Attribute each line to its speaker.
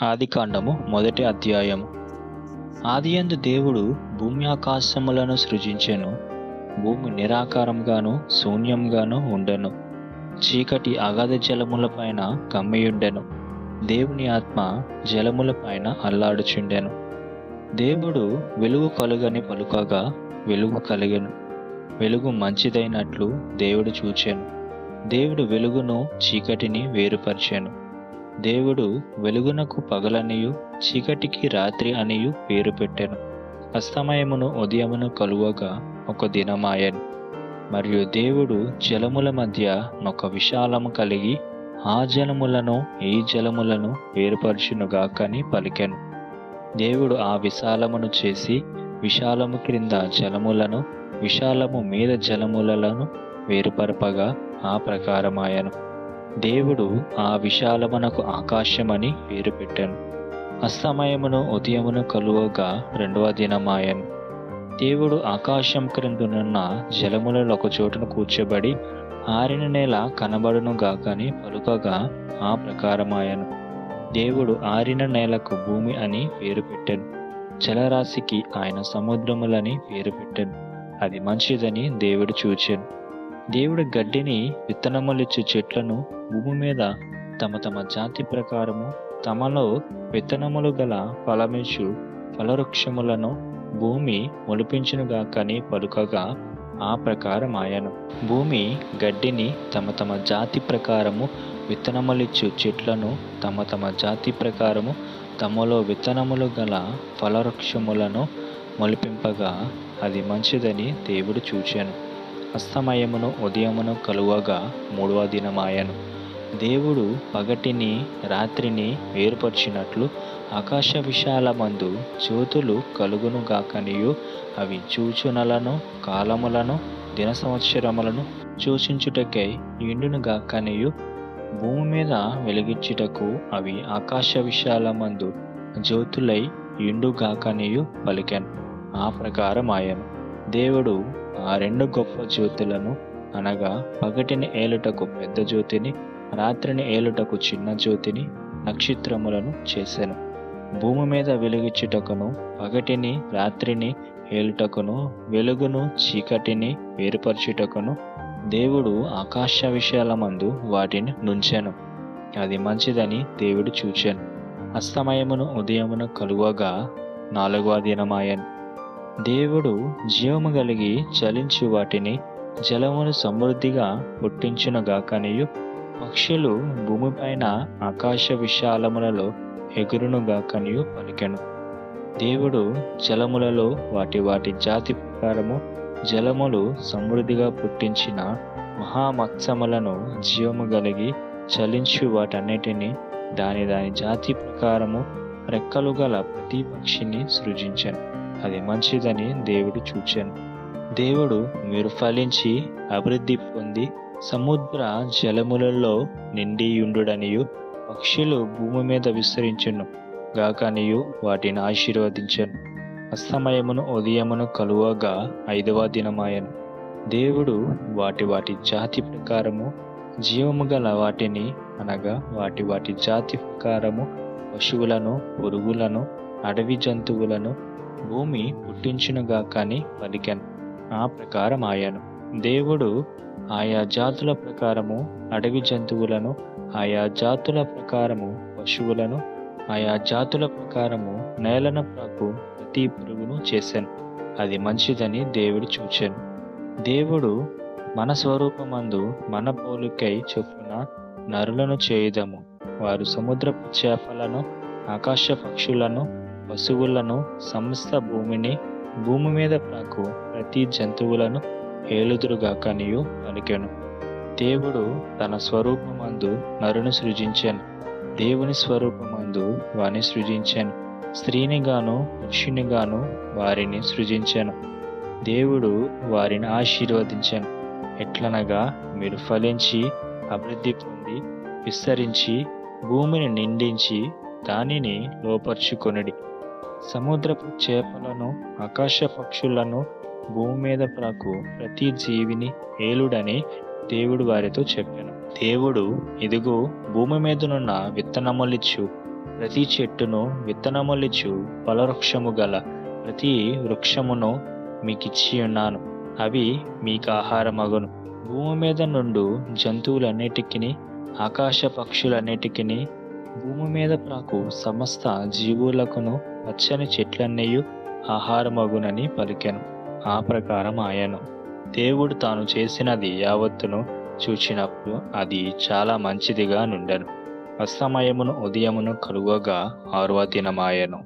Speaker 1: ఆదికాండము మొదటి అధ్యాయము. ఆదియందు దేవుడు భూమి ఆకాశములను సృజించెను. భూమి నిరాకారంగాను శూన్యంగాను ఉండెను. చీకటి అగాధ జలముల పైన కమ్మియుండెను. దేవుని ఆత్మ జలముల పైన అల్లాడుచుండెను. దేవుడు వెలుగు కలుగని పలుకగా వెలుగు కలిగెను. వెలుగు మంచిదైనట్లు దేవుడు చూచెను. దేవుడు వెలుగును చీకటిని వేరుపరిచెను. దేవుడు వెలుగునకు పగలనియు చీకటికి రాత్రి అనియు పేరు పెట్టెను. అస్తమయమును ఉదయమును కలువగా ఒక దినమాయెను. మరియు దేవుడు జలముల మధ్య ఒక విశాలము కలిగి ఆ జలములను ఈ జలములను వేరుపరచునుగాకని పలికెను. దేవుడు ఆ విశాలమును చేసి విశాలము క్రింద జలములను విశాలము మీద జలములను వేరుపరపగా ఆ ప్రకారమాయను. దేవుడు ఆ విశాలమునకు ఆకాశమని పేరు పెట్టెను. అస్తమయమును ఉదయమును కలువగా రెండవ దినమాయెను. దేవుడు ఆకాశం క్రిందనున్న జలములలో ఒక చోటును కూర్చోబడి ఆరిన నేల కనబడును గాకని పలుకగా ఆ ప్రకారమాయను. దేవుడు ఆరిన నేలకు భూమి అని పేరు పెట్టెను. జలరాశికి ఆయన సముద్రములని పేరు పెట్టెను. అది మంచిదని దేవుడు చూచెను. దేవుడు గడ్డిని విత్తనములిచ్చు చెట్లను భూమి మీద తమ తమ జాతి ప్రకారము తమలో విత్తనములు గల ఫలమిచ్చు ఫలవృక్షములను భూమి మొలిపించునుగాకని పలుకగా ఆ ప్రకారమాయను. భూమి గడ్డిని తమ తమ జాతి ప్రకారము విత్తనములిచ్చు చెట్లను తమ తమ జాతి ప్రకారము తమలో విత్తనములు గల ఫలవృక్షములను మొలిపింపగా అది మంచిదని దేవుడు చూచెను. అస్తమయమును ఉదయమును కలువగా మూడవ దినమాయను. దేవుడు పగటిని రాత్రిని వేరుపరిచినట్లు ఆకాశ విశాలమందు జ్యోతులు కలుగును గాకనియు అవి సూచనలను కాలములను దిన సంవత్సరములను సూచించుటకై ఎండును గాకనియు భూమి మీద వెలిగించుటకు అవి ఆకాశ విశాలమందు జ్యోతులై ఎండుగాకనియు పలికెను. ఆ ప్రకారం ఆయను. దేవుడు ఆ రెండు గొప్ప జ్యోతులను అనగా పగటిని ఏలుటకు పెద్ద జ్యోతిని రాత్రిని ఏలుటకు చిన్న జ్యోతిని నక్షత్రములను చేసెను. భూమి మీద వెలుగిచ్చుటకును పగటిని రాత్రిని ఏలుటకును వెలుగును చీకటిని వేరుపరచుటకును దేవుడు ఆకాశ విశాలమందు వాటిని నుంచెను. అది మంచిదని దేవుడు చూచెను. అస్తమయమును ఉదయమును కలువగా నాలుగవ దినమాయను. దేవుడు జీవము కలిగి చలించు వాటిని జలమును సమృద్ధిగా పుట్టించునుగాకనియు పక్షులు భూమిపైన ఆకాశ విశాలములలో ఎగురునుగాకనియు పలికెను. దేవుడు జలములలో వాటి వాటి జాతి ప్రకారము జలములు సమృద్ధిగా పుట్టించిన మహామత్స్యములను జీవము కలిగి చలించు వాటన్నిటిని దాని దాని జాతి ప్రకారము రెక్కలు గల ప్రతి పక్షిని సృజించెను. అది మంచిదని దేవుడు చూచెను. దేవుడు మీరు ఫలించి అభివృద్ధి పొంది సముద్ర జలములలో నిండియుండుడనియు పక్షులు భూమి మీద విస్తరించును గాకనియు వాటిని ఆశీర్వదించెను. అస్తమయమును ఉదయమును కలువగా ఐదవ దినమాయను. దేవుడు వాటి వాటి జాతి ప్రకారము జీవము గల వాటిని అనగా వాటి వాటి జాతి ప్రకారము పశువులను పురుగులను అడవి జంతువులను భూమి పుట్టించునుగాకని పలికెను. ఆ ప్రకారం ఆయను. దేవుడు ఆయా జాతుల ప్రకారము అడవి జంతువులను ఆయా జాతుల ప్రకారము పశువులను ఆయా జాతుల ప్రకారము నేలను ప్రాకు ప్రతి పురుగును చేశాను. అది మంచిదని దేవుడు చూచెను. దేవుడు మన స్వరూపమందు మన పోలికై చొప్పున నరులను చేయుదము. వారు సముద్రపు చేపలను ఆకాశ పక్షులను పశువులను సమస్త భూమిని భూమి మీద ప్రాకు ప్రతి జంతువులను ఏలుదురుగాకనియు పలికెను. దేవుడు తన స్వరూపమందు నరుని సృజించెను. దేవుని స్వరూపమందు వారిని సృజించెను. స్త్రీనిగాను పురుషునిగాను వారిని సృజించెను. దేవుడు వారిని ఆశీర్వదించెను. ఎట్లనగా మీరు ఫలించి అభివృద్ధి పొంది విస్తరించి భూమిని నిండించి దానిని లోపర్చుకొనుడి. సముద్రపు చేపలను ఆకాశ పక్షులను భూమి మీద ప్రాకు ప్రతి జీవిని ఏలుడని దేవుడు వారితో చెప్పాను. దేవుడు ఇదిగో భూమి మీదనున్న విత్తనములిచ్చు ప్రతి చెట్టును విత్తనములిచ్చు ఫలవృక్షము గల ప్రతి వృక్షమును మీకిచ్చి ఉన్నాను. అవి మీకు ఆహారమగును. భూమి మీద నుండు జంతువులన్నిటికిని, ఆకాశ పక్షులన్నిటికిని, భూమి మీద ప్రాకు సమస్త జీవులకును పచ్చని చెట్లన్నయు ఆహారమగునని పలికెను. ఆ ప్రకారం ఆయను. దేవుడు తాను చేసినది యావత్తును చూచినప్పుడు అది చాలా మంచిదిగా నుండెను. అస్తమయమును ఉదయమును కలుగగా 6వ దినమాయెను.